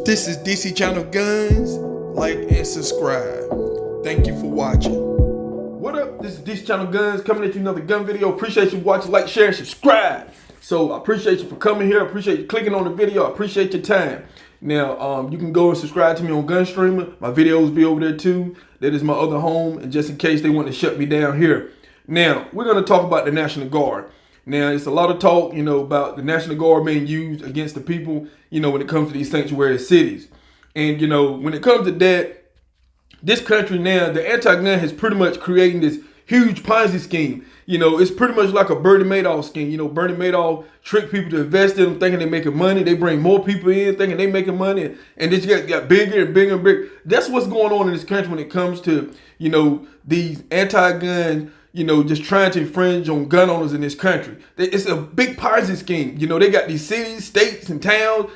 This is DC Channel Guns. Like and subscribe. Thank you for watching. What up? This is DC Channel Guns coming at you another gun video. Appreciate you watching, like, share, and subscribe. So I appreciate you for coming here. I appreciate you clicking on the video. I appreciate your time. Now, you can go and subscribe to me on Gun Streamer. My videos be over there too. That is my other home. And just in case they want to shut me down here. Now, we're going to talk about the National Guard. Now, it's a lot of talk, about the National Guard being used against the people, when it comes to these sanctuary cities. And, when it comes to that, this country now, the anti-gun has pretty much created this huge Ponzi scheme. It's pretty much like a Bernie Madoff scheme. Bernie Madoff tricked people to invest in them thinking they're making money. They bring more people in thinking they're making money. And this got bigger and bigger and bigger. That's what's going on in this country when it comes to, these anti-gun, just trying to infringe on gun owners in this country. It's a big Ponzi scheme. They got these cities, states, and towns,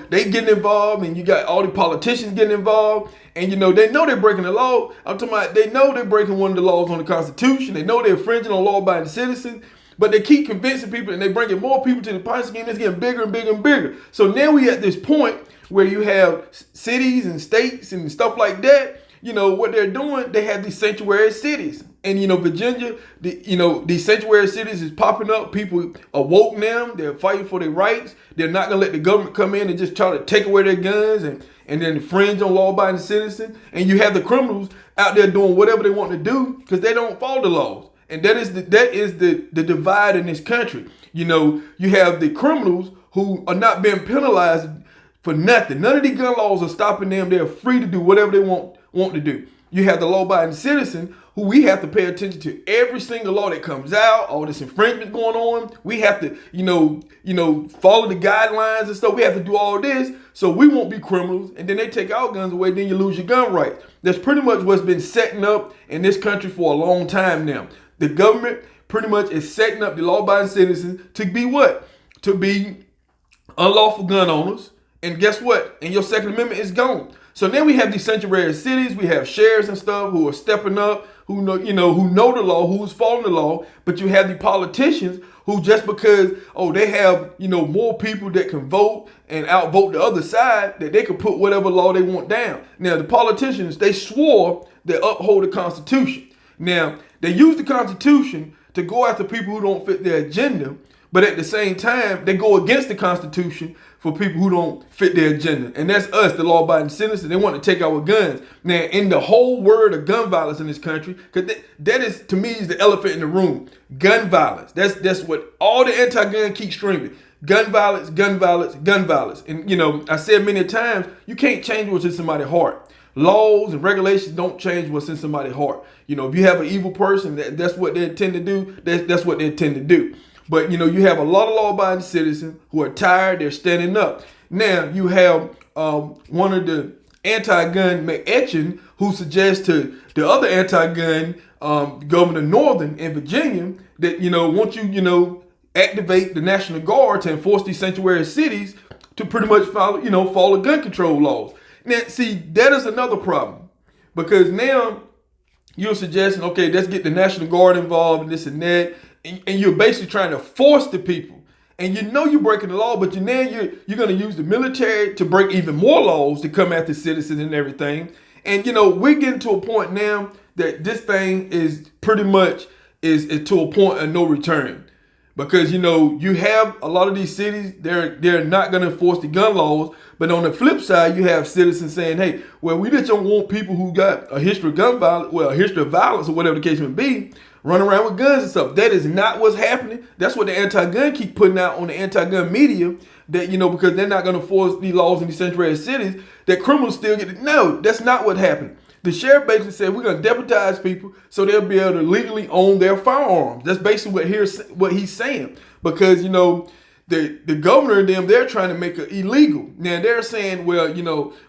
they getting involved, and you got all the politicians getting involved. And, they know they're breaking the law. I'm talking about they know they're breaking one of the laws on the Constitution. They know they're infringing on law-abiding citizens. But they keep convincing people, and they bringing more people to the Ponzi scheme. It's getting bigger and bigger and bigger. So now we at this point where you have cities and states and stuff like that. What they're doing, they have these sanctuary cities. And, Virginia, these sanctuary cities is popping up. People are woke now. They're fighting for their rights. They're not going to let the government come in and just try to take away their guns and then infringe on law-abiding citizens. And you have the criminals out there doing whatever they want to do because they don't follow the laws. And that is the divide in this country. You have the criminals who are not being penalized for nothing. None of these gun laws are stopping them. They're free to do whatever they want to do. You have the law-abiding citizen who we have to pay attention to every single law that comes out, all this infringement going on. We have to, follow the guidelines and stuff. We have to do all this so we won't be criminals. And then they take our guns away, then you lose your gun rights. That's pretty much what's been setting up in this country for a long time now. The government pretty much is setting up the law-abiding citizens to be what? To be unlawful gun owners. And guess what? And your Second Amendment is gone. So now we have these sanctuary cities. We have sheriffs and stuff who are stepping up, who know the law, who's following the law. But you have the politicians who just because, they have, more people that can vote and outvote the other side, that they can put whatever law they want down. Now, the politicians, they swore they uphold the Constitution. Now, they use the Constitution to go after people who don't fit their agenda. But at the same time, they go against the Constitution for people who don't fit their agenda. And that's us, the law-abiding citizens. They want to take our guns. Now, in the whole word of gun violence in this country, because that is, to me, is the elephant in the room. Gun violence. That's what all the anti-gun keep screaming. Gun violence, gun violence, gun violence. And, I said many times, you can't change what's in somebody's heart. Laws and regulations don't change what's in somebody's heart. If you have an evil person, that's what they tend to do. That's what they tend to do. But, you have a lot of law-abiding citizens who are tired. They're standing up. Now, you have one of the anti-gun McEchin who suggests to the other anti-gun Governor Northern in Virginia that, once you, activate the National Guard to enforce these sanctuary cities to pretty much follow gun control laws. Now, see, that is another problem because now you're suggesting, okay, let's get the National Guard involved and this and that. And you're basically trying to force the people. And you're breaking the law, but you're going to use the military to break even more laws to come after citizens and everything. And, we're getting to a point now that this thing is pretty much is to a point of no return. Because, you have a lot of these cities, they're not going to enforce the gun laws. But on the flip side, you have citizens saying, hey, well, we just don't want people who got a history of gun violence, a history of violence or whatever the case may be, run around with guns and stuff. That is not what's happening. That's what the anti-gun keep putting out on the anti-gun media, that, because they're not going to force these laws in these sanctuary cities, that criminals still get it. No, that's not what happened. The sheriff basically said we're going to deputize people so they'll be able to legally own their firearms. That's basically what he's saying. Because, the governor and them, they're trying to make it illegal. Now, they're saying, well,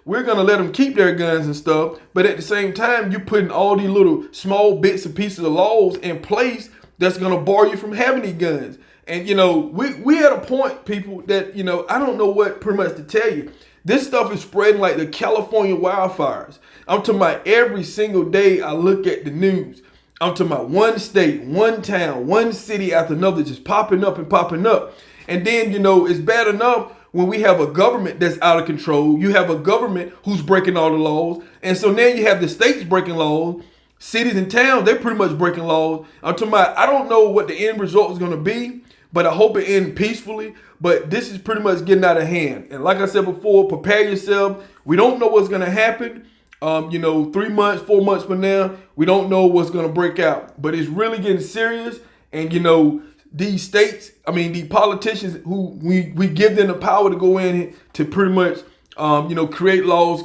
we're going to let them keep their guns and stuff. But at the same time, you're putting all these little small bits and pieces of laws in place that's going to bar you from having these guns. And, we at a point, people, that, I don't know what pretty much to tell you. This stuff is spreading like the California wildfires. I'm talking about every single day I look at the news. I'm talking about one state, one town, one city after another just popping up and popping up. And then, it's bad enough when we have a government that's out of control. You have a government who's breaking all the laws. And so now you have the states breaking laws. Cities and towns, they're pretty much breaking laws. I'm talking about, I don't know what the end result is going to be, but I hope it ends peacefully. But this is pretty much getting out of hand. And like I said before, prepare yourself. We don't know what's going to happen. 3 months, 4 months from now, we don't know what's going to break out. But it's really getting serious. And, these states, these politicians who we give them the power to go in to pretty much, create laws,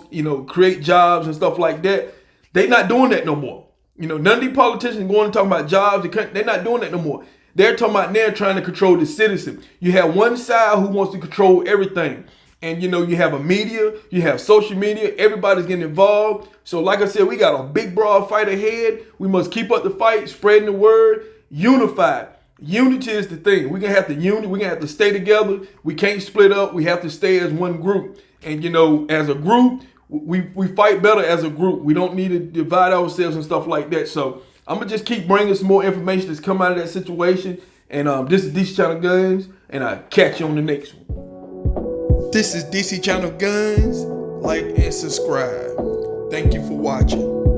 create jobs and stuff like that. They're not doing that no more. None of these politicians going and talking about jobs. They're not doing that no more. They're talking about they're trying to control the citizen. You have one side who wants to control everything. And, you have a media, you have social media, everybody's getting involved. So like I said, we got a big, broad fight ahead. We must keep up the fight, spreading the word, unified. Unity is the thing. We're going to have to we're going to have to stay together. We can't split up. We have to stay as one group. And, as a group, we fight better as a group. We don't need to divide ourselves and stuff like that. So I'm going to just keep bringing some more information that's come out of that situation. And this is DC Channel Guns, and I'll catch you on the next one. This is DC Channel Guns. Like and subscribe. Thank you for watching.